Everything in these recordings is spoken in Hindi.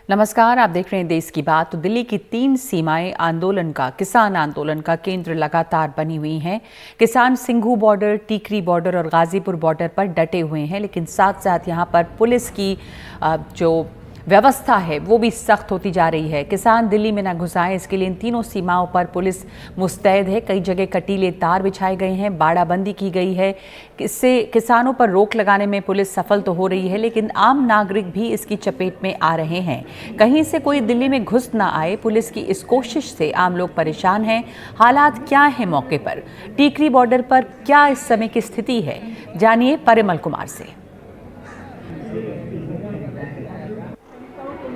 नमस्कार, आप देख रहे हैं देश की बात। तो दिल्ली की 3 सीमाएं आंदोलन का, किसान आंदोलन का केंद्र लगातार बनी हुई हैं। किसान सिंघू बॉर्डर, टीकरी बॉर्डर और गाजीपुर बॉर्डर पर डटे हुए हैं, लेकिन साथ साथ यहां पर पुलिस की जो व्यवस्था है वो भी सख्त होती जा रही है। किसान दिल्ली में न घुस आए, इसके लिए इन तीनों सीमाओं पर पुलिस मुस्तैद है। कई जगह कटीले तार बिछाए गए हैं, बाड़ाबंदी की गई है। इससे किसानों पर रोक लगाने में पुलिस सफल तो हो रही है, लेकिन आम नागरिक भी इसकी चपेट में आ रहे हैं। कहीं से कोई दिल्ली में घुस ना आए, पुलिस की इस कोशिश से आम लोग परेशान हैं। हालात क्या है मौके पर? टीकरी बॉर्डर पर क्या इस समय की स्थिति है, जानिए परिमल कुमार से।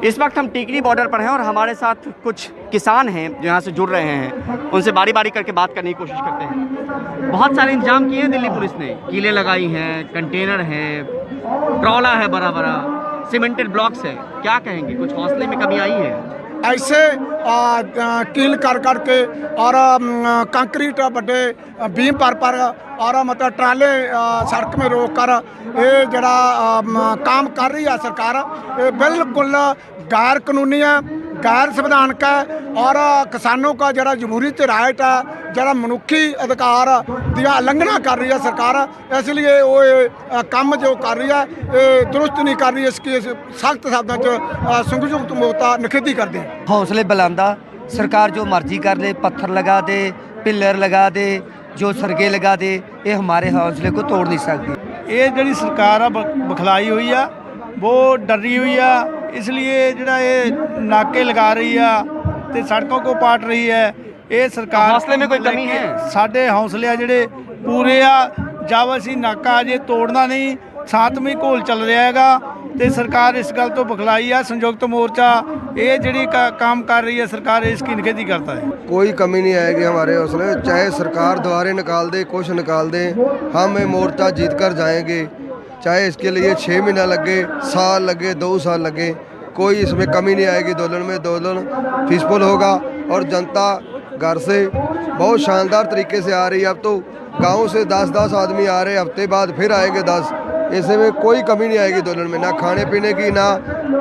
इस वक्त हम टीकरी बॉर्डर पर हैं और हमारे साथ कुछ किसान हैं जो यहाँ से जुड़ रहे हैं। उनसे बारी बारी करके बात करने की कोशिश करते हैं। बहुत सारे इंतजाम किए हैं दिल्ली पुलिस ने, कीलें लगाई हैं, कंटेनर है, ट्रॉला है, बड़ा बड़ा सीमेंटेड ब्लॉक्स है। क्या कहेंगे, कुछ हौसले में कमी आई है? ऐसे कील कर करके और कंक्रीट बड़े बीम पर और मतलब ट्राले सड़क में रोक कर ये जरा काम कर रही है सरकार, ये बिल्कुल गैर कानूनी है, गैर संवैधानिक है और किसानों का जरा जमहूरी राइट है, जरा मनुखी अधिकार की उल्लंघना कर रही है सरकार। इसलिए वो काम जो कर रही है ये दुरुस्त नहीं कर रही है। इसकी सख्त शब्दों च संयुक्त मोर्चा निखेधी करते हैं। हौसले बुलंदा, सरकार जो मर्जी कर ले, पत्थर लगा दे, पिलर लगा दे, जो सरगे लगा दे, ये हमारे हौसले को तोड़ नहीं सकती। ये जी सरकार आ बखलाई हुई है, वो डरी हुई है, इसलिए ਜਿਹੜਾ ਇਹ नाके लगा रही है तो सड़कों को पाट रही है। ये सरकार हौसले में कोई कमी है? साढ़े हौसले आ ਜਿਹੜੇ पूरे आ, जब ਅਸੀਂ नाका अजे तोड़ना नहीं, सातवीं घोल चल रहा हैगा तो सरकार इस गल तो बखलाई है। संयुक्त मोर्चा ये जी काम कर रही है सरकार, इसकी निखेधी करता है। कोई कमी नहीं आएगी हमारे हौसले, चाहे सरकार द्वारे निकाल दे, कुछ निकाल दे, हम ये मोर्चा जीत कर जाएंगे। चाहे इसके लिए 6 महीना लगे, साल लगे, 2 साल लगे, कोई इसमें कमी नहीं आएगी। दोलन में दोलन पीसफुल होगा और जनता घर से बहुत शानदार तरीके से आ रही है। अब तो गाँव से 10-10 आदमी आ रहे, हफ्ते बाद फिर आएंगे 10। ऐसे में कोई कमी नहीं आएगी दोलन में, ना खाने पीने की, ना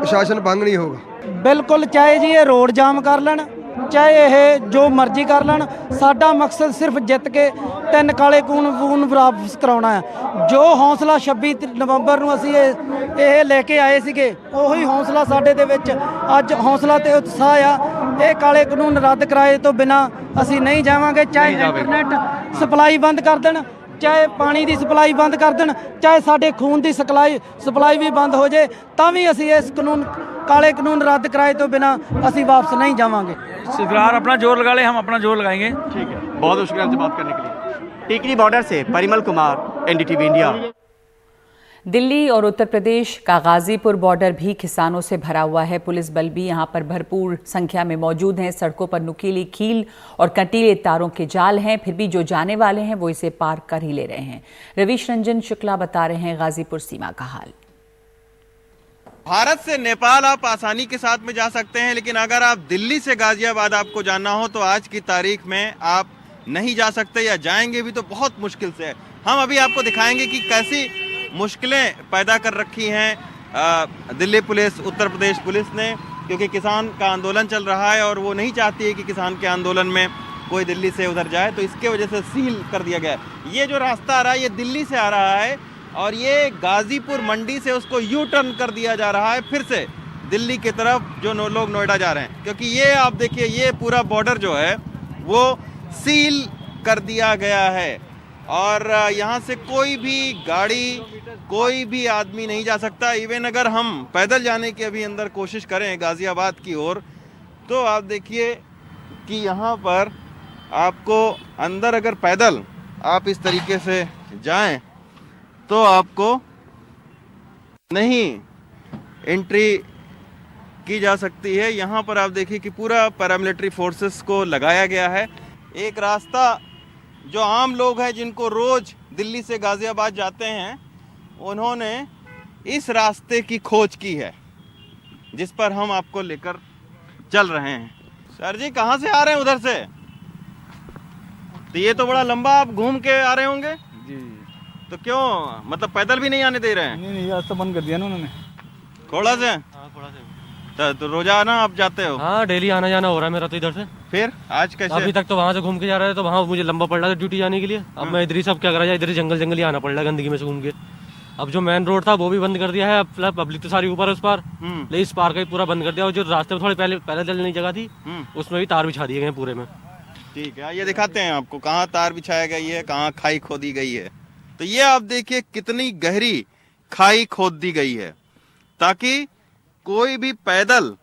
शासन भंग नहीं होगा। बिल्कुल, चाहे जी ये रोड जाम कर लेन, चाहे ये जो मर्जी कर लेन, साडा मकसद सिर्फ जित के 3 काले खून वापस कराउणा है। जो हौसला 26 नवंबर ਨੂੰ ਅਸੀਂ ਇਹ ਲੈ ਕੇ ਆਏ ਸੀਗੇ, ਉਹੀ ਹੌਸਲਾ ਸਾਡੇ ਦੇ ਵਿੱਚ ਅੱਜ ਹੌਸਲਾ ਤੇ ਉਤਸ਼ਾਹ ਆ। ਇਹ ਕਾਲੇ ਕਾਨੂੰਨ ਰੱਦ ਕਰਾਏ ਤੋਂ ਬਿਨਾ ਅਸੀਂ ਨਹੀਂ ਜਾਵਾਂਗੇ। ਚਾਹੇ ਇੰਟਰਨੈਟ ਸਪਲਾਈ ਬੰਦ ਕਰ ਦੇਣ, ਚਾਹੇ ਪਾਣੀ ਦੀ ਸਪਲਾਈ ਬੰਦ ਕਰ ਦੇਣ, ਚਾਹੇ ਸਾਡੇ ਖੂਨ ਦੀ ਸਪਲਾਈ ਵੀ ਬੰਦ ਹੋ ਜੇ, ਤਾਂ ਵੀ ਅਸੀਂ ਇਸ काले कानून रद्द कराए तो बिना असी वापस नहीं जावांगे। सरकार अपना जोर लगा ले, हम अपना जोर लगाएंगे। ठीक है, बहुत मुश्किल से बात करने के लिए। टीकरी बॉर्डर से परिमल कुमार, NDTV इंडिया। दिल्ली और उत्तर प्रदेश का गाजीपुर बॉर्डर भी किसानों से भरा हुआ है। पुलिस बल भी यहां पर भरपूर संख्या में मौजूद हैं। सड़कों पर नुकीली कील और कटीले तारों के जाल हैं, फिर भी जो जाने वाले हैं वो इसे पार कर ही ले रहे हैं। रवीश रंजन शुक्ला बता रहे हैं गाजीपुर सीमा का हाल। भारत से नेपाल आप आसानी के साथ में जा सकते हैं, लेकिन अगर आप दिल्ली से गाजियाबाद आपको जाना हो तो आज की तारीख में आप नहीं जा सकते, या जाएंगे भी तो बहुत मुश्किल से। हम अभी आपको दिखाएंगे कि कैसी मुश्किलें पैदा कर रखी हैं दिल्ली पुलिस, उत्तर प्रदेश पुलिस ने, क्योंकि किसान का आंदोलन चल रहा है और वो नहीं चाहती है कि किसान के आंदोलन में कोई दिल्ली से उधर जाए, तो इसके वजह से सील कर दिया गया है। ये जो रास्ता आ रहा है ये दिल्ली से आ रहा है और ये गाजीपुर मंडी से उसको यू टर्न कर दिया जा रहा है फिर से दिल्ली की तरफ, जो लोग नोएडा जा रहे हैं। क्योंकि ये आप देखिए, ये पूरा बॉर्डर जो है वो सील कर दिया गया है और यहाँ से कोई भी गाड़ी, कोई भी आदमी नहीं जा सकता। इवन अगर हम पैदल जाने की अभी अंदर कोशिश करें गाजियाबाद की ओर, तो आप देखिए कि यहाँ पर आपको अंदर अगर पैदल आप इस तरीके से जाएं तो आपको नहीं एंट्री की जा सकती है। यहाँ पर आप देखिए कि पूरा पैरामिलिट्री फोर्सेस को लगाया गया है। एक रास्ता जो आम लोग हैं जिनको रोज दिल्ली से गाजियाबाद जाते हैं, उन्होंने इस रास्ते की खोज की है जिस पर हम आपको लेकर चल रहे हैं। सर जी, कहाँ से आ रहे हैं? उधर से? तो ये तो बड़ा लंबा आप घूम के आ रहे होंगे जी। तो क्यों, मतलब पैदल भी नहीं आने दे रहे हैं? नहीं, आज तो बंद कर दिया ना उन्होंने। खोड़ा से? खोड़ा से। तो रोजाना आप जाते हो? हाँ, डेली आना जाना हो रहा है मेरा तो इधर से। फिर आज कैसे? अभी तक तो वहाँ से घूम के जा रहे थे, तो वहाँ मुझे लंबा पड़ रहा था ड्यूटी जाने के लिए। अब मैं इधर ही सब क्या करा जाए, इधर ही जंगल ही आना पड़ रहा है गंदगी में से घूम के। अब जो मेन रोड था वो भी बंद कर दिया है, अब पब्लिक तो सारी ऊपर है उस पार, लेकिन इस पार का ही पूरा बंद कर दिया। और जो रास्ते में थोड़ी पहले चलने की जगह थी उसमें भी तार बिछा दिए गए पूरे में। ठीक है, ये दिखाते हैं आपको कहाँ तार बिछाया गई है, कहाँ खाई खोदी गई है। तो ये आप देखिए कितनी गहरी खाई खोद दी गई है ताकि कोई भी पैदल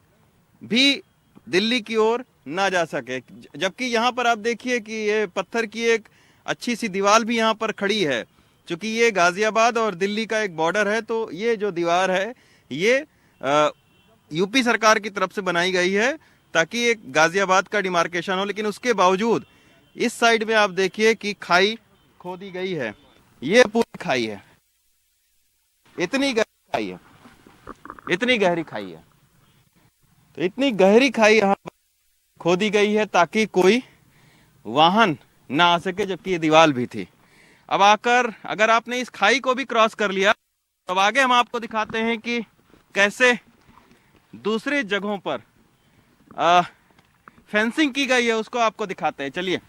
भी दिल्ली की ओर ना जा सके। जबकि यहाँ पर आप देखिए कि ये पत्थर की एक अच्छी सी दीवार भी यहाँ पर खड़ी है। चूंकि ये गाजियाबाद और दिल्ली का एक बॉर्डर है, तो ये जो दीवार है ये यूपी सरकार की तरफ से बनाई गई है ताकि एक गाजियाबाद का डिमार्केशन हो। लेकिन उसके बावजूद इस साइड में आप देखिए कि खाई खोदी गई है। ये पूरी खाई है, इतनी गहरी खाई है, इतनी गहरी खाई है। तो इतनी गहरी खाई यहाँ खोदी गई है ताकि कोई वाहन ना आ सके, जबकि ये दीवार भी थी। अब आकर अगर आपने इस खाई को भी क्रॉस कर लिया तो आगे हम आपको दिखाते हैं कि कैसे दूसरे जगहों पर फेंसिंग की गई है, उसको आपको दिखाते हैं। चलिए,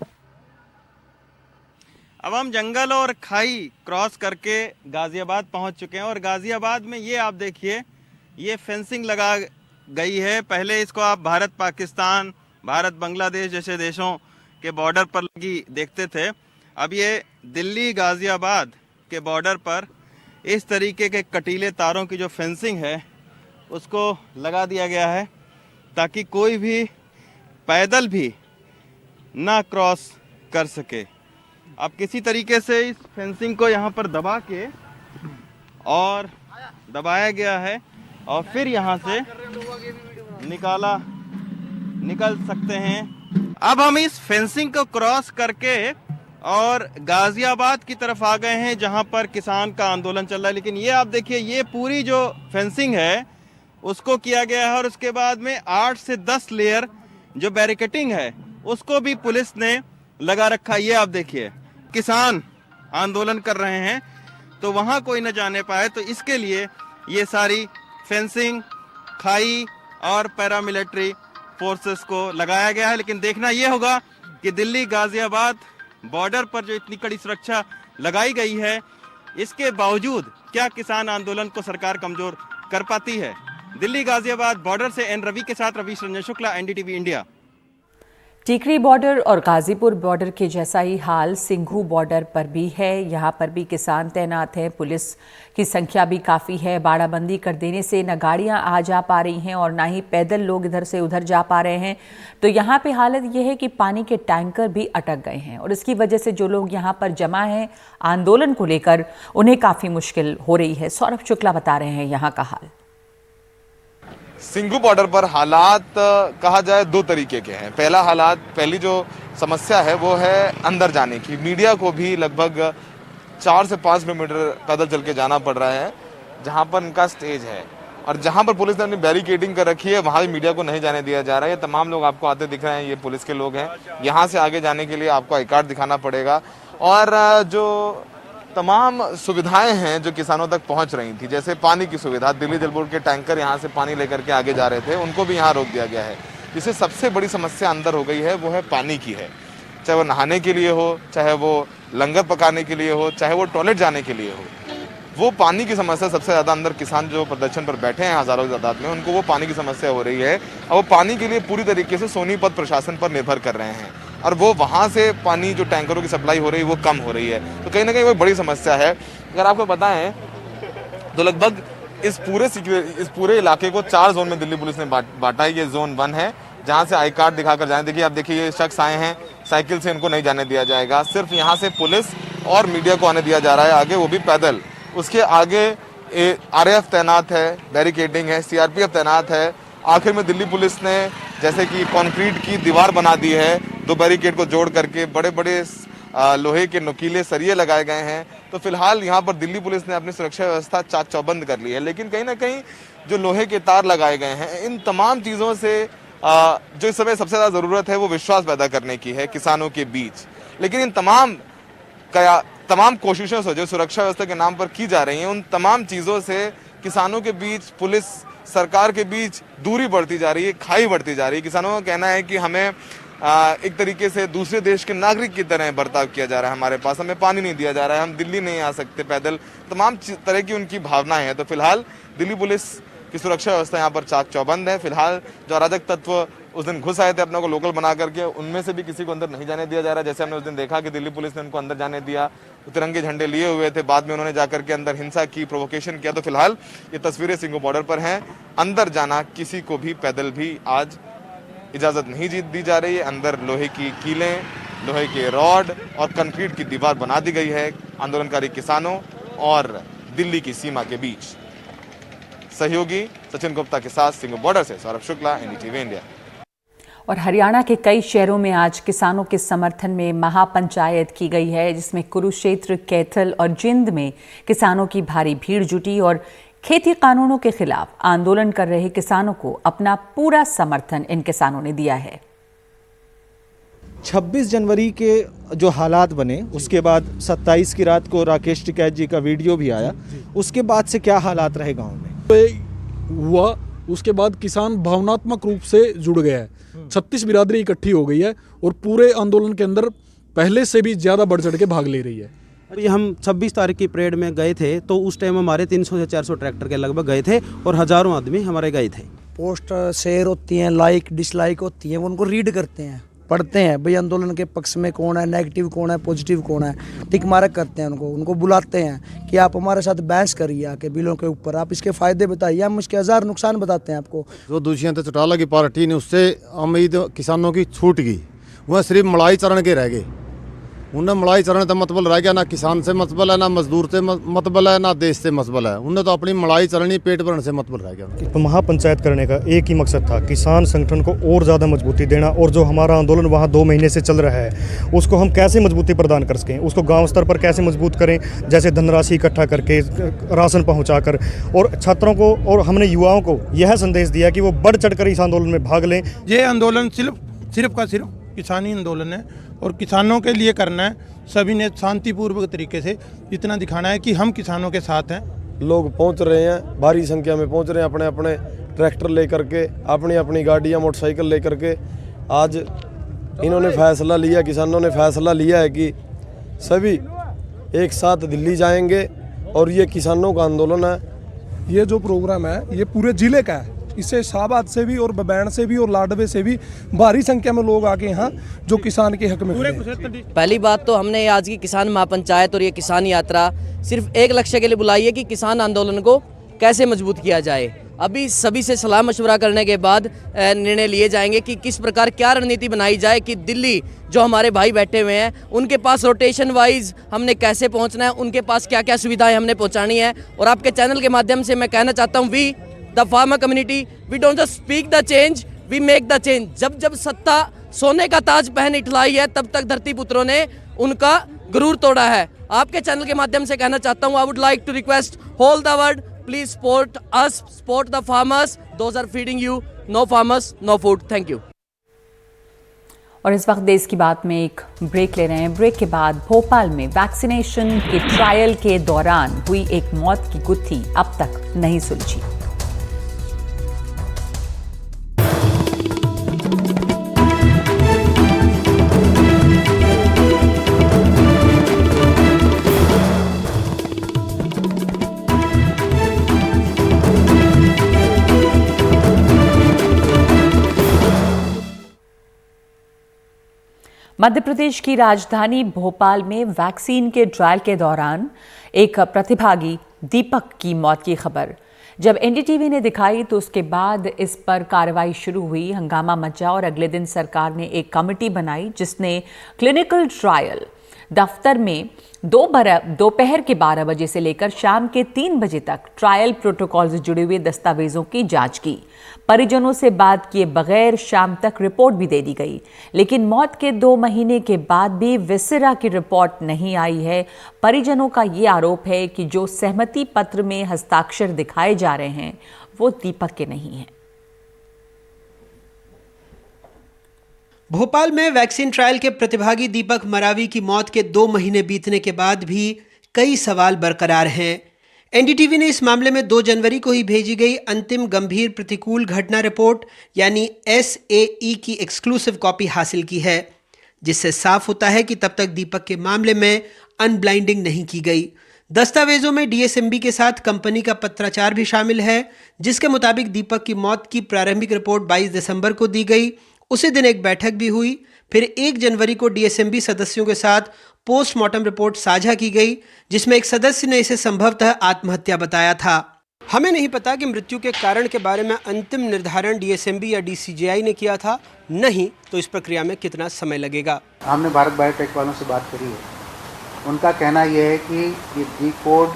अब हम जंगल और खाई क्रॉस करके गाजियाबाद पहुंच चुके हैं और गाजियाबाद में ये आप देखिए ये फेंसिंग लगा गई है। पहले इसको आप भारत पाकिस्तान, भारत बांग्लादेश जैसे देशों के बॉर्डर पर लगी देखते थे। अब ये दिल्ली गाजियाबाद के बॉर्डर पर इस तरीके के कटीले तारों की जो फेंसिंग है उसको लगा दिया गया है ताकि कोई भी पैदल भी ना क्रॉस कर सके। अब किसी तरीके से इस फेंसिंग को यहाँ पर दबा के और दबाया गया है और फिर यहाँ से निकल सकते हैं। अब हम इस फेंसिंग को क्रॉस करके और गाजियाबाद की तरफ आ गए हैं जहां पर किसान का आंदोलन चल रहा है। लेकिन ये आप देखिए ये पूरी जो फेंसिंग है उसको किया गया है और उसके बाद में 8 से 10 लेयर जो बैरिकेटिंग है उसको भी पुलिस ने लगा रखा है। ये आप देखिए किसान आंदोलन कर रहे हैं तो वहां कोई न जाने पाए, तो इसके लिए ये सारी फेंसिंग, खाई और पैरामिलिट्री फोर्सेस को लगाया गया है। लेकिन देखना यह होगा कि दिल्ली गाजियाबाद बॉर्डर पर जो इतनी कड़ी सुरक्षा लगाई गई है इसके बावजूद क्या किसान आंदोलन को सरकार कमजोर कर पाती है। दिल्ली गाजियाबाद बॉर्डर से एन रवि के साथ Ravish Ranjan Shukla, NDTV India. Tikri border और गाजीपुर बॉर्डर के जैसा ही हाल सिंघू बॉर्डर पर भी है। यहाँ पर भी किसान तैनात हैं, पुलिस की संख्या भी काफ़ी है। बाड़ाबंदी कर देने से न गाड़ियाँ आ जा पा रही हैं और ना ही पैदल लोग इधर से उधर जा पा रहे हैं। तो यहाँ पे हालत ये है कि पानी के टैंकर भी अटक गए हैं और इसकी वजह से जो लोग यहाँ पर जमा हैं आंदोलन को लेकर उन्हें काफ़ी मुश्किल हो रही है। सौरभ शुक्ला बता रहे हैं यहाँ का हाल। सिंघू बॉर्डर पर हालात कहा जाए दो तरीके के हैं। पहली जो समस्या है वो है अंदर जाने की। मीडिया को भी लगभग 4 से 5 किलोमीटर पैदल चल के जाना पड़ रहा है जहां पर इनका स्टेज है, और जहां पर पुलिस ने अपनी बैरिकेडिंग कर रखी है वहां भी मीडिया को नहीं जाने दिया जा रहा है। ये तमाम लोग आपको आते दिख रहे हैं, ये पुलिस के लोग हैं। यहाँ से आगे जाने के लिए आपको आई कार्ड दिखाना पड़ेगा और जो तमाम सुविधाएं हैं जो किसानों तक पहुंच रही थी, जैसे पानी की सुविधा, दिल्ली जल बोर्ड के टैंकर यहां से पानी लेकर के आगे जा रहे थे, उनको भी यहां रोक दिया गया है। जिससे सबसे बड़ी समस्या अंदर हो गई है वो है पानी की है। चाहे वो नहाने के लिए हो, चाहे वो लंगर पकाने के लिए हो, चाहे वो टॉयलेट जाने के लिए हो, वो पानी की समस्या सबसे ज़्यादा अंदर किसान जो प्रदर्शन पर बैठे हैं हज़ारों की तादाद में, उनको वो पानी की समस्या हो रही है। और वो पानी के लिए पूरी तरीके से सोनीपत प्रशासन पर निर्भर कर रहे हैं और वो वहाँ से पानी जो टैंकरों की सप्लाई हो रही है वो कम हो रही है। तो कहीं ना कहीं वो बड़ी समस्या है। अगर आपको बताएं तो लगभग इस पूरे इलाके को 4 जोन में दिल्ली पुलिस ने बांटा है। ये जोन 1 है जहाँ से आई कार्ड दिखाकर जाएं। देखिए आप देखिए ये शख्स आए हैं साइकिल से, इनको नहीं जाने दिया जाएगा। सिर्फ यहाँ से पुलिस और मीडिया को आने दिया जा रहा है आगे, वो भी पैदल। उसके आगे आरएएफ तैनात है, बैरिकेडिंग है, सीआरपीएफ तैनात है। आखिर में दिल्ली पुलिस ने जैसे कि कंक्रीट की दीवार बना दी है, 2 बैरिकेड को जोड़ करके बड़े बड़े लोहे के नुकीले सरिये लगाए गए हैं। तो फिलहाल यहाँ पर दिल्ली पुलिस ने अपनी सुरक्षा व्यवस्था चाक चौबंद कर ली है। लेकिन कहीं ना कहीं जो लोहे के तार लगाए गए हैं, इन तमाम चीज़ों से जो इस समय सबसे ज़्यादा ज़रूरत है वो विश्वास पैदा करने की है किसानों के बीच। लेकिन इन तमाम कोशिशों से जो सुरक्षा व्यवस्था के नाम पर की जा रही हैं, उन तमाम चीज़ों से किसानों के बीच पुलिस सरकार के बीच दूरी बढ़ती जा रही है, खाई बढ़ती जा रही है। किसानों का कहना है कि हमें एक तरीके से दूसरे देश के नागरिक की तरह बर्ताव किया जा रहा है, हमारे पास हमें पानी नहीं दिया जा रहा है, हम दिल्ली नहीं आ सकते पैदल, तमाम तरह की उनकी भावनाएं हैं। तो फिलहाल दिल्ली पुलिस की सुरक्षा व्यवस्था यहाँ पर चाक चौबंद है। फिलहाल जो अराजक तत्व उस दिन घुस आए थे अपने को लोकल बना करके, उनमें से भी किसी को अंदर नहीं जाने दिया जा रहा। जैसे हमने उस दिन देखा कि दिल्ली पुलिस ने उनको अंदर जाने दिया, तिरंगे झंडे लिए हुए थे, बाद में उन्होंने जाकर के अंदर हिंसा की, प्रोवोकेशन किया। तो फिलहाल ये तस्वीरें सिंघू बॉर्डर पर हैं। अंदर जाना किसी को भी पैदल भी आज इजाजत नहीं दी जा रही है। अंदर लोहे की कीलें, लोहे के रॉड और कंक्रीट की दीवार बना दी गई है आंदोलनकारी किसानों और दिल्ली की सीमा के बीच। सहयोगी सचिन गुप्ता के साथ सिंघू बॉर्डर से सौरभ शुक्ला, एनडीटीवी इंडिया। और हरियाणा के कई शहरों में आज किसानों के समर्थन में महापंचायत की गई है, जिसमें कुरुक्षेत्र, कैथल और जिंद में किसानों की भारी भीड़ जुटी और खेती कानूनों के खिलाफ आंदोलन कर रहे किसानों को अपना पूरा समर्थन इन किसानों ने दिया है। 26 जनवरी के जो हालात बने, उसके बाद 27 की रात को राकेश टिकैत जी का वीडियो भी आया, उसके बाद से क्या हालात रहे गांव में? हुआ उसके बाद किसान भावनात्मक रूप से जुड़ गया है। 36 बिरादरी इकट्ठी हो गई है और पूरे आंदोलन के अंदर पहले से भी ज़्यादा बढ़ चढ़ के भाग ले रही है। अभी हम 26 तारीख की परेड में गए थे तो उस टाइम हमारे 300 से 400 ट्रैक्टर के लगभग गए थे और हज़ारों आदमी हमारे गए थे। पोस्ट शेयर होती हैं, लाइक डिसलाइक होती हैं, वो उनको रीड करते हैं, पढ़ते हैं भाई आंदोलन के पक्ष में कौन है, नेगेटिव कौन है, पॉजिटिव कौन है, टिक मार्क करते हैं उनको बुलाते हैं कि आप हमारे साथ बहस करिए आके बिलों के ऊपर, आप इसके फ़ायदे बताइए, हम इसके 1000 नुकसान बताते हैं आपको। जो दुष्यंत चौटाला की पार्टी ने उससे उम्मीद किसानों की छूट गई, वह सिर्फ मलाई चरण के रह गए। उन्हें मलाई चरण से मतबल रह गया, ना किसान से मतबल है, ना मजदूर से मतबल है, ना देश से मतबल है। उन्हें तो अपनी मलाई चरण ही पेट भरने से मतबल रह गया। तो महापंचायत करने का एक ही मकसद था, किसान संगठन को और ज़्यादा मजबूती देना, और जो हमारा आंदोलन वहाँ 2 महीने से चल रहा है उसको हम कैसे मजबूती प्रदान कर सकें, उसको गांव स्तर पर कैसे मजबूत करें, जैसे धनराशि इकट्ठा करके, राशन पहुँचाकर, और छात्रों को और हमने युवाओं को यह संदेश दिया कि वो बढ़ चढ़ कर इस आंदोलन में भाग लें। ये आंदोलन सिर्फ का सिर्फ किसानी आंदोलन है और किसानों के लिए करना है। सभी ने शांतिपूर्वक तरीके से इतना दिखाना है कि हम किसानों के साथ हैं। लोग पहुंच रहे हैं, भारी संख्या में पहुंच रहे हैं, अपने अपने ट्रैक्टर लेकर के, अपनी अपनी गाड़ियां, मोटरसाइकिल लेकर के। आज इन्होंने फैसला लिया, किसानों ने फैसला लिया है कि सभी एक साथ दिल्ली जाएंगे और ये किसानों का आंदोलन है। ये जो प्रोग्राम है ये पूरे जिले का है, इससे शाहबाद से भी और बबैन से भी और लाडवे से भी भारी संख्या में लोग आके यहाँ जो किसान के हक में खड़े हैं। पहली बात तो हमने आज की किसान महापंचायत और ये किसान यात्रा सिर्फ एक लक्ष्य के लिए बुलाई है कि किसान आंदोलन को कैसे मजबूत किया जाए। अभी सभी से सलाह मशवरा करने के बाद निर्णय लिए जाएंगे कि किस प्रकार क्या रणनीति बनाई जाए कि दिल्ली जो हमारे भाई बैठे हुए हैं उनके पास रोटेशन वाइज हमने कैसे पहुँचना है, उनके पास क्या क्या सुविधाएँ हमने पहुँचानी है। और आपके चैनल के माध्यम से मैं कहना चाहता हूँ, we the farmer community, we don't just speak the change, we make the change. जब जब सत्ता सोने का ताज पहन इठलाई है, तब तक धरती पुत्रों ने उनका गुरूर तोड़ा है। आपके चैनल के माध्यम से कहना चाहता हूँ, I would like to request whole the world, please support us, support the farmers, those are feeding you, no farmers no food. Thank you. और इस वक्त देश की बात में एक ब्रेक ले रहे हैं। ब्रेक के बाद भोपाल में वैक्सीनेशन के ट्रायल के दौरान हुई एक मौत की गुत्थी अब तक नहीं सुलझी। मध्य प्रदेश की राजधानी भोपाल में वैक्सीन के ट्रायल के दौरान एक प्रतिभागी दीपक की मौत की खबर जब एनडीटीवी ने दिखाई तो उसके बाद इस पर कार्रवाई शुरू हुई, हंगामा मचा और अगले दिन सरकार ने एक कमेटी बनाई जिसने क्लिनिकल ट्रायल दफ्तर में दोपहर के 12 बजे से लेकर शाम के 3 बजे तक ट्रायल प्रोटोकॉल से जुड़े हुए दस्तावेजों की जांच की। परिजनों से बात किए बगैर शाम तक रिपोर्ट भी दे दी गई, लेकिन मौत के 2 महीने के बाद भी विसिरा की रिपोर्ट नहीं आई है। परिजनों का ये आरोप है कि जो सहमति पत्र में हस्ताक्षर दिखाए जा रहे हैं वो दीपक के नहीं हैं। भोपाल में वैक्सीन ट्रायल के प्रतिभागी दीपक मरावी की मौत के 2 महीने बीतने के बाद भी कई सवाल बरकरार हैं। एनडीटीवी ने इस मामले में 2 जनवरी को ही भेजी गई अंतिम गंभीर प्रतिकूल घटना रिपोर्ट यानी SAE की एक्सक्लूसिव कॉपी हासिल की है, जिससे साफ होता है कि तब तक दीपक के मामले में अनब्लाइंडिंग नहीं की गई। दस्तावेजों में DSMB के साथ कंपनी का पत्राचार भी शामिल है, जिसके मुताबिक दीपक की मौत की प्रारंभिक रिपोर्ट 22 दिसंबर को दी गई। उसी दिन एक बैठक भी हुई। फिर 1 जनवरी को DSMB सदस्यों के साथ पोस्टमार्टम रिपोर्ट साझा की गई, जिसमें एक सदस्य ने इसे संभवतः आत्महत्या बताया था। हमें नहीं पता कि मृत्यु के कारण के बारे में अंतिम निर्धारण DSMB या DCGI ने किया था, नहीं तो इस प्रक्रिया में कितना समय लगेगा। हमने भारत बायोटेक वालों से बात करी है, उनका कहना यह है कि ये डिकोड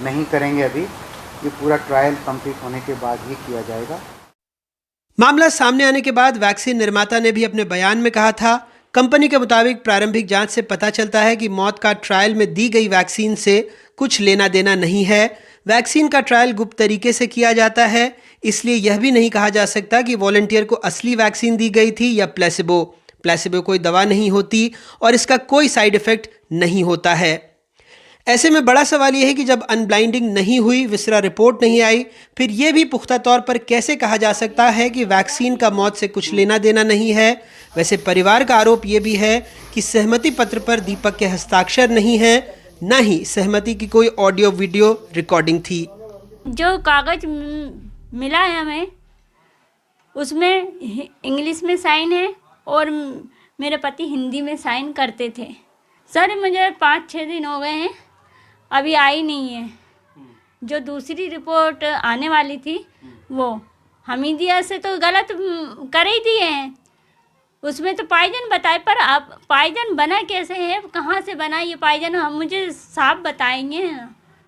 नहीं करेंगे अभी, ये पूरा ट्रायल कंप्लीट होने के बाद ही किया जाएगा। मामला सामने आने के बाद वैक्सीन निर्माता ने भी अपने बयान में कहा था, कंपनी के मुताबिक प्रारंभिक जांच से पता चलता है कि मौत का ट्रायल में दी गई वैक्सीन से कुछ लेना देना नहीं है। वैक्सीन का ट्रायल गुप्त तरीके से किया जाता है, इसलिए यह भी नहीं कहा जा सकता कि वॉलंटियर को असली वैक्सीन दी गई थी या प्लेसिबो। प्लेसिबो कोई दवा नहीं होती और इसका कोई साइड इफेक्ट नहीं होता है। ऐसे में बड़ा सवाल यह है कि जब अनब्लाइंडिंग नहीं हुई, विसरा रिपोर्ट नहीं आई, फिर यह भी पुख्ता तौर पर कैसे कहा जा सकता है कि वैक्सीन का मौत से कुछ लेना देना नहीं है। वैसे परिवार का आरोप यह भी है कि सहमति पत्र पर दीपक के हस्ताक्षर नहीं है, न ही सहमति की कोई ऑडियो वीडियो रिकॉर्डिंग थी। जो कागज मिला है हमें, उसमें इंग्लिश में साइन है और मेरे पति हिंदी में साइन करते थे। सर मुझे 5-6 दिन हो गए हैं, अभी आई नहीं है। जो दूसरी रिपोर्ट आने वाली थी वो हमीदिया से तो गलत कर ही दिए हैं, उसमें तो पॉइजन बताए, पर आप पॉइजन बना कैसे है, कहाँ से बना ये पॉइजन, हम मुझे साफ बताएंगे।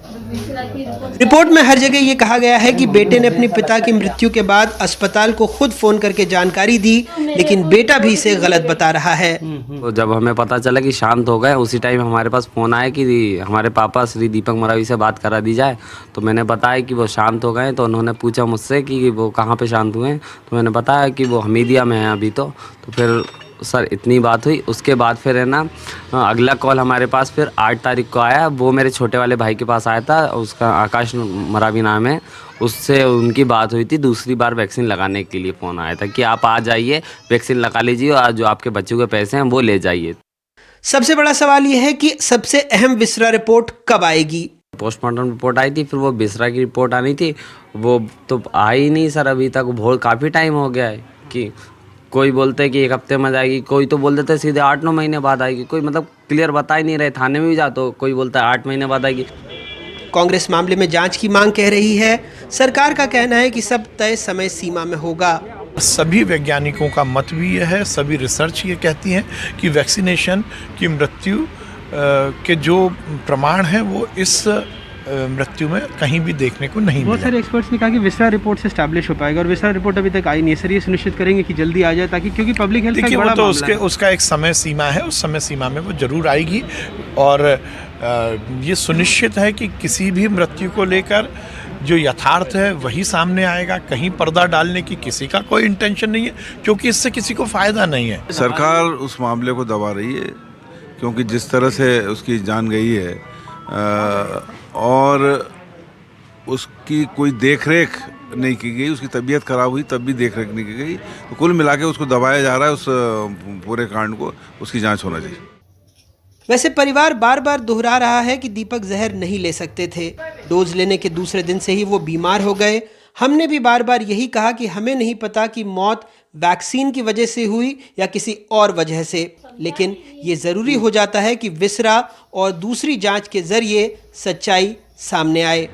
रिपोर्ट में हर जगह ये कहा गया है कि बेटे ने अपने पिता की मृत्यु के बाद अस्पताल को खुद फोन करके जानकारी दी, लेकिन बेटा भी इसे गलत बता रहा है। तो जब हमें पता चला कि शांत हो गए, उसी टाइम हमारे पास फ़ोन आया कि हमारे पापा श्री दीपक मरावी से बात करा दी जाए। तो मैंने बताया कि वो शांत हो गए, तो उन्होंने पूछा मुझसे कि वो कहाँ पे शांत हुए, तो मैंने बताया कि वो हमीदिया में है अभी। तो फिर सर इतनी बात हुई। उसके बाद फिर है ना अगला कॉल हमारे पास फिर 8 तारीख को आया। वो मेरे छोटे वाले भाई के पास आया था, उसका आकाश मरावी नाम है, उससे उनकी बात हुई थी। दूसरी बार वैक्सीन लगाने के लिए फ़ोन आया था कि आप आ जाइए, वैक्सीन लगा लीजिए और जो आपके बच्चों के पैसे हैं वो ले जाइए। सबसे बड़ा सवाल ये है कि सबसे अहम विसरा रिपोर्ट कब आएगी। पोस्टमार्टम रिपोर्ट आई थी, फिर वो विसरा की रिपोर्ट आनी थी, वो तो आई नहीं सर अभी तक। बहुत काफ़ी टाइम हो गया है कि कोई बोलते हैं कि 1 हफ्ते में जाएगी, कोई तो बोल देते हैं सीधे 8-9 महीने बाद आएगी। कोई मतलब क्लियर बता ही नहीं रहे। थाने में भी जा तो कोई बोलता है 8 महीने बाद आएगी। कांग्रेस मामले में जांच की मांग कह रही है, सरकार का कहना है कि सब तय समय सीमा में होगा। सभी वैज्ञानिकों का मत भी यह है, सभी रिसर्च ये कहती हैं कि वैक्सीनेशन की मृत्यु के जो प्रमाण हैं वो इस मृत्यु में कहीं भी देखने को नहीं मिला। बहुत सारे एक्सपर्ट्स ने कहा कि विसरा रिपोर्ट से एस्टैब्लिश हो पाएगा, और विसरा रिपोर्ट अभी तक आई नहीं है। सर ये सुनिश्चित करेंगे कि जल्दी आ जाए, ताकि क्योंकि पब्लिक हेल्थ का एक बड़ा मामला है। उसका एक समय सीमा है, उस समय सीमा में वो जरूर आएगी। और ये सुनिश्चित है कि किसी भी मृत्यु को लेकर जो यथार्थ है वही सामने आएगा। कहीं पर्दा डालने की किसी का कोई इंटेंशन नहीं है, क्योंकि इससे किसी को फ़ायदा नहीं है। सरकार उस मामले को दबा रही है, क्योंकि जिस तरह से उसकी जान गई है और उसकी कोई देखरेख नहीं की गई, उसकी तबीयत खराब हुई तब भी देखरेख नहीं की गई, तो कुल मिला के उसको दबाया जा रहा है। उस पूरे कांड को उसकी जांच होना चाहिए। वैसे परिवार बार बार दोहरा रहा है कि दीपक जहर नहीं ले सकते थे, डोज लेने के दूसरे दिन से ही वो बीमार हो गए। हमने भी बार बार यही कहा कि हमें नहीं पता कि मौत वैक्सीन की वजह से हुई या किसी और वजह से, लेकिन ये ज़रूरी हो जाता है कि विसरा और दूसरी जांच के जरिए सच्चाई सामने आए।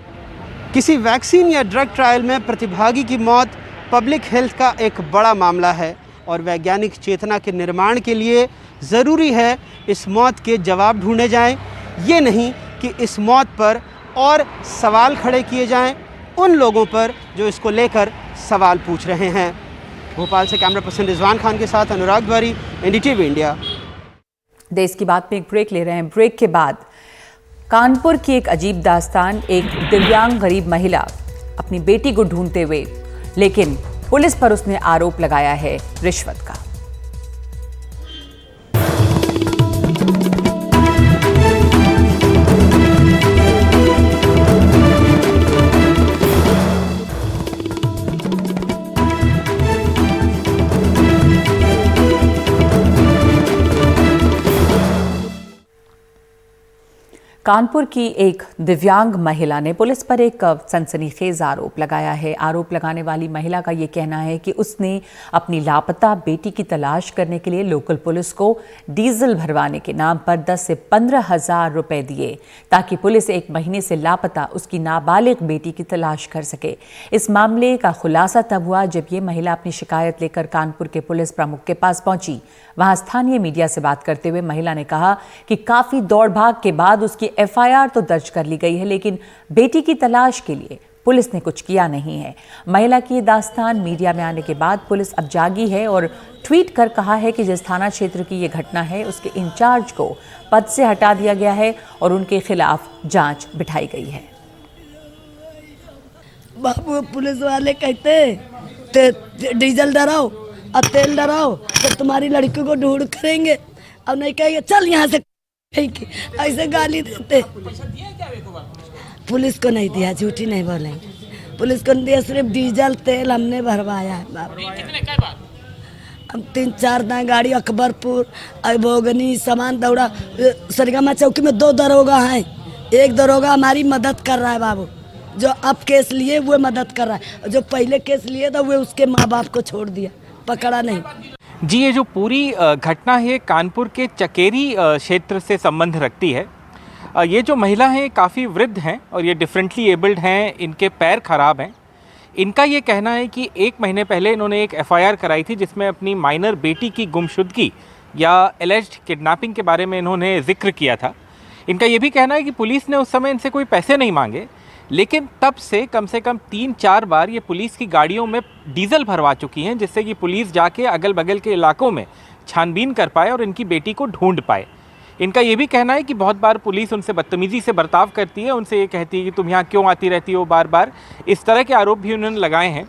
किसी वैक्सीन या ड्रग ट्रायल में प्रतिभागी की मौत पब्लिक हेल्थ का एक बड़ा मामला है, और वैज्ञानिक चेतना के निर्माण के लिए ज़रूरी है इस मौत के जवाब ढूंढे जाएं। ये नहीं कि इस मौत पर और सवाल खड़े किए जाएं उन लोगों पर जो इसको लेकर सवाल पूछ रहे हैं। भोपाल से कैमरा पर्सन रिजवान खान के साथ अनुराग द्वारी, एनडीटीवी इंडिया। देश की बात में एक ब्रेक ले रहे हैं। ब्रेक के बाद कानपुर की एक अजीब दास्तान। एक दिव्यांग गरीब महिला अपनी बेटी को ढूंढते हुए, लेकिन पुलिस पर उसने आरोप लगाया है रिश्वत का। कानपुर की एक दिव्यांग महिला ने पुलिस पर एक सनसनीखेज आरोप लगाया है। आरोप लगाने वाली महिला का ये कहना है कि उसने अपनी लापता बेटी की तलाश करने के लिए लोकल पुलिस को डीजल भरवाने के नाम पर 10 से 15 हज़ार रुपए दिए ताकि पुलिस 1 महीने से लापता उसकी नाबालिग बेटी की तलाश कर सके। इस मामले का खुलासा तब हुआ जब ये महिला अपनी शिकायत लेकर कानपुर के पुलिस प्रमुख के पास पहुंची। वहां स्थानीय मीडिया से बात करते हुए महिला ने कहा कि काफी दौड़ भाग के बाद उसकी एफआईआर तो दर्ज कर ली गई है, लेकिन बेटी की तलाश के लिए पुलिस ने कुछ किया नहीं है। महिला की दास्तान मीडिया में आने के बाद पुलिस अब जागी है और ट्वीट कर कहा है कि जिस थाना क्षेत्र की ये घटना है उसके इंचार्ज को पद से हटा दिया गया है और उनके खिलाफ जांच बिठाई गई है। बाबू पुलिस वाले कहते डीजल डराओ और तेल डराओ तो तुम्हारी लड़की को ढूंढ करेंगे, अब नहीं कहेंगे चल यहाँ से, ऐसे गाली देते। पुलिस को नहीं दिया, झूठी नहीं बोलेंगे, पुलिस को नहीं दिया, सिर्फ डीजल तेल हमने भरवाया है। बाबू हम 3-4 गाड़ी अकबरपुर भोगनी सामान दौड़ा, सरगमा चौकी में 2 दरोगा हैं, 1 दरोगा हमारी मदद कर रहा है बाबू, जो अब केस लिए वो मदद कर रहा है, जो पहले केस लिए था वो उसके माँ बाप को छोड़ दिया, पकड़ा नहीं। जी, ये जो पूरी घटना है कानपुर के चकेरी क्षेत्र से संबंध रखती है। ये जो महिला हैं काफ़ी वृद्ध हैं और ये डिफरेंटली एबल्ड हैं, इनके पैर खराब हैं। इनका ये कहना है कि 1 महीने पहले इन्होंने एक एफआईआर कराई थी जिसमें अपनी माइनर बेटी की गुमशुदगी या एलिज्ड किडनैपिंग के बारे में इन्होंने जिक्र किया था। इनका ये भी कहना है कि पुलिस ने उस समय इनसे कोई पैसे नहीं मांगे, लेकिन तब से कम 3-4 बार ये पुलिस की गाड़ियों में डीजल भरवा चुकी हैं, जिससे कि पुलिस जाके अगल बगल के इलाकों में छानबीन कर पाए और इनकी बेटी को ढूंढ पाए। इनका ये भी कहना है कि बहुत बार पुलिस उनसे बदतमीज़ी से बर्ताव करती है, उनसे ये कहती है कि तुम यहाँ क्यों आती रहती हो बार बार। इस तरह के आरोप भी उन्होंने लगाए हैं।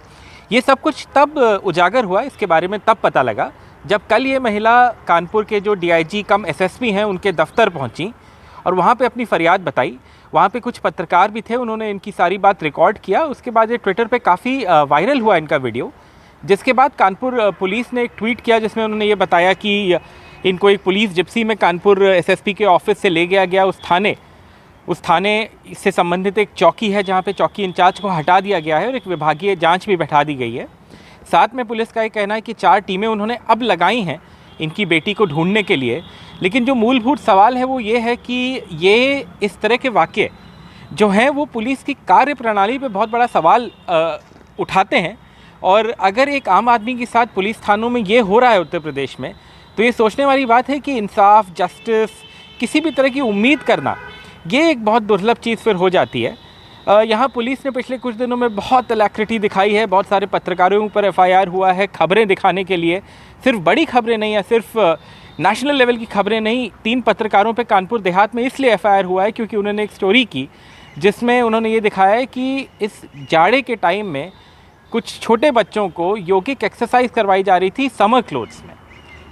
ये सब कुछ तब उजागर हुआ, इसके बारे में तब पता लगा जब कल ये महिला कानपुर के जो DIG कम SSP हैं उनके दफ्तर पहुँची और वहाँ पर अपनी फरियाद बताई। वहाँ पे कुछ पत्रकार भी थे, उन्होंने इनकी सारी बात रिकॉर्ड किया। उसके बाद ये ट्विटर पे काफ़ी वायरल हुआ इनका वीडियो, जिसके बाद कानपुर पुलिस ने एक ट्वीट किया जिसमें उन्होंने ये बताया कि इनको एक पुलिस जिप्सी में कानपुर SSP के ऑफिस से ले गया उस थाने से संबंधित एक चौकी है जहाँ पे चौकी इंचार्ज को हटा दिया गया है और एक विभागीय जाँच भी बैठा दी गई है। साथ में पुलिस का ये कहना है कि 4 टीमें उन्होंने अब लगाई हैं इनकी बेटी को ढूंढने के लिए। लेकिन जो मूलभूत सवाल है वो ये है कि ये इस तरह के वाक़ये जो हैं वो पुलिस की कार्य प्रणाली पे बहुत बड़ा सवाल उठाते हैं। और अगर एक आम आदमी के साथ पुलिस थानों में ये हो रहा है उत्तर प्रदेश में, तो ये सोचने वाली बात है कि इंसाफ, जस्टिस, किसी भी तरह की उम्मीद करना ये एक बहुत दुर्लभ चीज़ फिर हो जाती है। यहाँ पुलिस ने पिछले कुछ दिनों में बहुत अलैक्रिटी दिखाई है, बहुत सारे पत्रकारों पर FIR हुआ है खबरें दिखाने के लिए। सिर्फ बड़ी खबरें नहीं, या सिर्फ नेशनल लेवल की खबरें नहीं। 3 पत्रकारों पे कानपुर देहात में इसलिए FIR हुआ है क्योंकि उन्होंने एक स्टोरी की जिसमें उन्होंने ये दिखाया है कि इस जाड़े के टाइम में कुछ छोटे बच्चों को योगिक एक्सरसाइज करवाई जा रही थी समर क्लोथ्स में।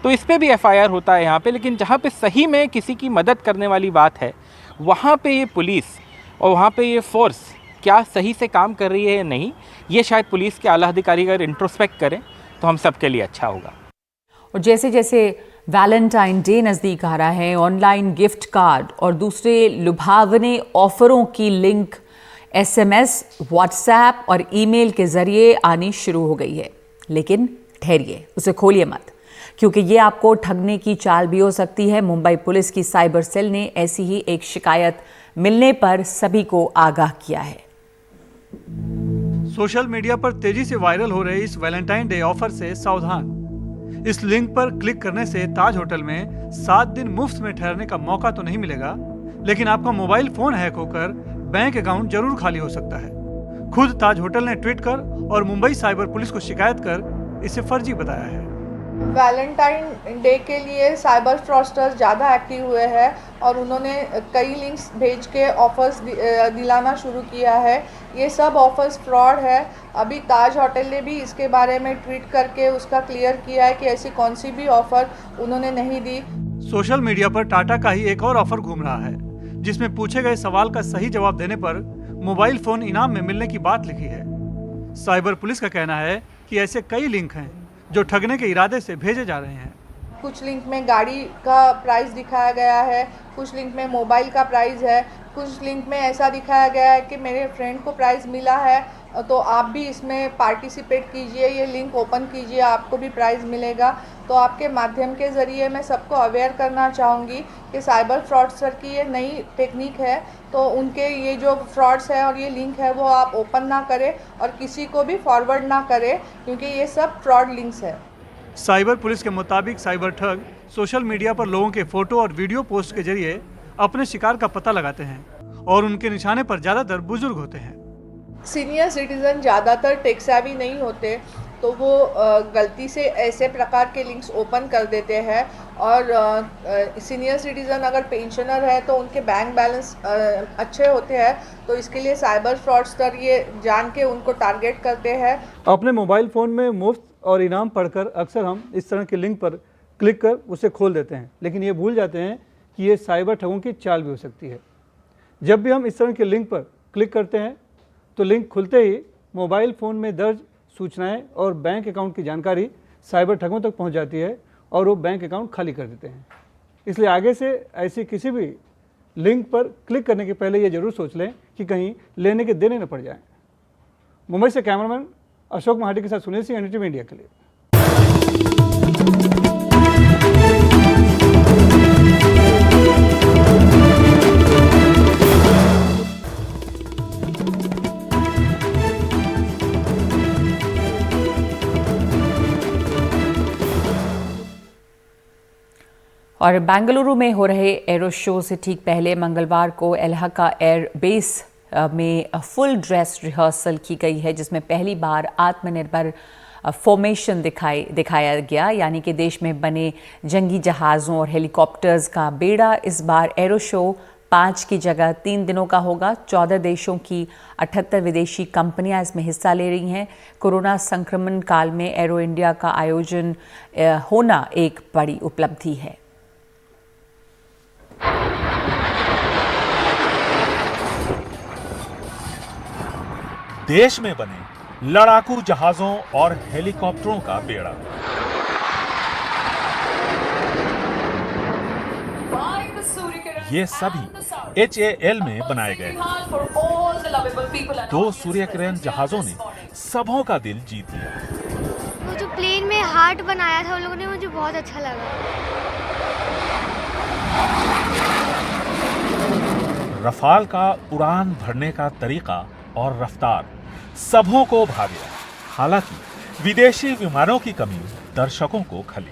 तो इस पर भी FIR होता है यहाँ पे। लेकिन जहाँ पे सही में किसी की मदद करने वाली बात है, वहाँ पे ये पुलिस और वहाँ पे ये फोर्स क्या सही से काम कर रही है या नहीं, ये शायद पुलिस के आला अधिकारी अगर इंट्रोस्पेक्ट करें तो हम सबके लिए अच्छा होगा। और जैसे जैसे वैलेंटाइन डे नज़दीक आ रहा है, ऑनलाइन गिफ्ट कार्ड और दूसरे लुभावने ऑफरों की लिंक SMS, WhatsApp और ईमेल के ज़रिए आनी शुरू हो गई है। लेकिन ठहरिए, उसे खोलिए मत, क्योंकि ये आपको ठगने की चाल भी हो सकती है। मुंबई पुलिस की साइबर सेल ने ऐसी ही एक शिकायत मिलने पर सभी को आगाह किया है। सोशल मीडिया पर तेजी से वायरल हो रहे इस वैलेंटाइन डे ऑफर से सावधान। इस लिंक पर क्लिक करने से ताज होटल में 7 दिन मुफ्त में ठहरने का मौका तो नहीं मिलेगा, लेकिन आपका मोबाइल फोन हैक होकर बैंक अकाउंट जरूर खाली हो सकता है। खुद ताज होटल ने ट्वीट कर और मुंबई साइबर पुलिस को शिकायत कर इसे फर्जी बताया है। वैलेंटाइन डे के लिए साइबर फ्रॉडस्टर्स ज़्यादा एक्टिव हुए हैं और उन्होंने कई लिंक्स भेज के ऑफर्स दिलाना शुरू किया है। ये सब ऑफर्स फ्रॉड है। अभी ताज होटल ने भी इसके बारे में ट्वीट करके उसका क्लियर किया है कि ऐसी कौन सी भी ऑफर उन्होंने नहीं दी। सोशल मीडिया पर टाटा का ही एक और ऑफर घूम रहा है, जिसमें पूछे गए सवाल का सही जवाब देने पर मोबाइल फ़ोन इनाम में मिलने की बात लिखी है। साइबर पुलिस का कहना है कि ऐसे कई लिंक हैं जो ठगने के इरादे से भेजे जा रहे हैं। कुछ लिंक में गाड़ी का प्राइस दिखाया गया है, कुछ लिंक में मोबाइल का प्राइस है, कुछ लिंक में ऐसा दिखाया गया है कि मेरे फ्रेंड को प्राइस मिला है तो आप भी इसमें पार्टिसिपेट कीजिए, ये लिंक ओपन कीजिए, आपको भी प्राइज़ मिलेगा। तो आपके माध्यम के ज़रिए मैं सबको अवेयर करना चाहूँगी कि साइबर फ्रॉडस्टर की ये नई टेक्निक है, तो उनके ये जो फ्रॉड्स है और ये लिंक है वो आप ओपन ना करें और किसी को भी फॉरवर्ड ना करें, क्योंकि ये सब फ्रॉड लिंक्स है। साइबर पुलिस के मुताबिक साइबर ठग सोशल मीडिया पर लोगों के फोटो और वीडियो पोस्ट के जरिए अपने शिकार का पता लगाते हैं और उनके निशाने पर ज़्यादातर बुजुर्ग होते हैं। सीनियर सिटीज़न ज़्यादातर टेक सेवी नहीं होते, तो वो गलती से ऐसे प्रकार के लिंक्स ओपन कर देते हैं और सीनियर सिटीज़न अगर पेंशनर है तो उनके बैंक बैलेंस अच्छे होते हैं, तो इसके लिए साइबर फ्रॉडस्टर ये जान के उनको टारगेट करते हैं। अपने मोबाइल फ़ोन में मुफ्त और इनाम पढ़कर अक्सर हम इस तरह के लिंक पर क्लिक कर उसे खोल देते हैं, लेकिन ये भूल जाते हैं कि ये साइबर ठगों की चाल भी हो सकती है। जब भी हम इस तरह के लिंक पर क्लिक करते हैं तो लिंक खुलते ही मोबाइल फ़ोन में दर्ज सूचनाएं और बैंक अकाउंट की जानकारी साइबर ठगों तक पहुंच जाती है और वो बैंक अकाउंट खाली कर देते हैं। इसलिए आगे से ऐसी किसी भी लिंक पर क्लिक करने के पहले ये ज़रूर सोच लें कि कहीं लेने के देने न पड़ जाएं। मुंबई से कैमरामैन अशोक महाटी के साथ सुनील सिंह, एनडीटीवी इंडिया के लिए। और बेंगलुरु में हो रहे एरो शो से ठीक पहले मंगलवार को एलहाका एयर बेस में फुल ड्रेस रिहर्सल की गई है, जिसमें पहली बार आत्मनिर्भर फॉर्मेशन दिखाया गया, यानी कि देश में बने जंगी जहाज़ों और हेलीकॉप्टर्स का बेड़ा। इस बार एरो शो 5 की जगह 3 दिनों का होगा। 14 देशों की 78 विदेशी कंपनियां इसमें हिस्सा ले रही हैं। कोरोना संक्रमण काल में एरो इंडिया का आयोजन होना एक बड़ी उपलब्धि है। देश में बने लड़ाकू जहाजों और हेलीकॉप्टरों का बेड़ा। ये सभी HAL में बनाए गए। 2 सूर्य किरण जहाजों ने सबों का दिल जीत लिया। वो जो प्लेन में हार्ट बनाया था उन लोगों ने, मुझे बहुत अच्छा लगा। रफाल का उड़ान भरने का तरीका और रफ्तार सबों को भा गया। हालांकि विदेशी विमानों की कमी दर्शकों को खली।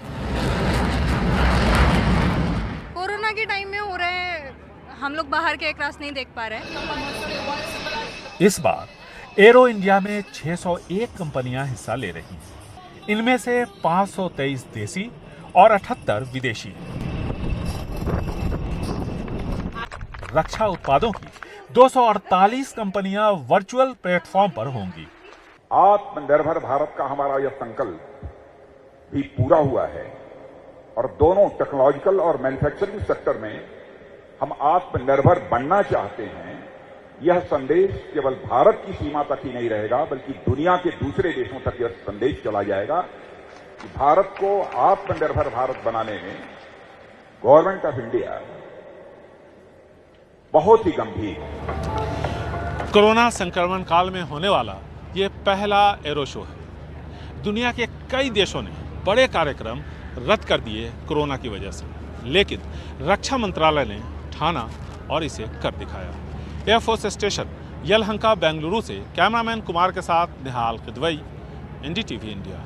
कोरोना के टाइम में हो रहे हैं, हम लोग बाहर के एयरक्राफ्ट नहीं देख पा रहे हैं। इस बार एरो इंडिया में 601 कंपनियां हिस्सा ले रही हैं। इनमें से 523 देसी और 78 विदेशी। रक्षा उत्पादों की 248 कंपनियां वर्चुअल प्लेटफॉर्म पर होंगी। आत्मनिर्भर भारत का हमारा यह संकल्प भी पूरा हुआ है और दोनों टेक्नोलॉजिकल और मैन्युफैक्चरिंग सेक्टर में हम आत्मनिर्भर बनना चाहते हैं। यह संदेश केवल भारत की सीमा तक ही नहीं रहेगा, बल्कि दुनिया के दूसरे देशों तक यह संदेश चला जाएगा कि भारत को आत्मनिर्भर भारत बनाने में गवर्नमेंट ऑफ इंडिया बहुत ही गंभीर। कोरोना संक्रमण काल में होने वाला ये पहला एरो शो है। दुनिया के कई देशों ने बड़े कार्यक्रम रद्द कर दिए कोरोना की वजह से, लेकिन रक्षा मंत्रालय ने ठाना और इसे कर दिखाया। एयरफोर्स स्टेशन यलहंका बेंगलुरु से कैमरामैन कुमार के साथ निहाल किदवई, एनडीटीवी इंडिया।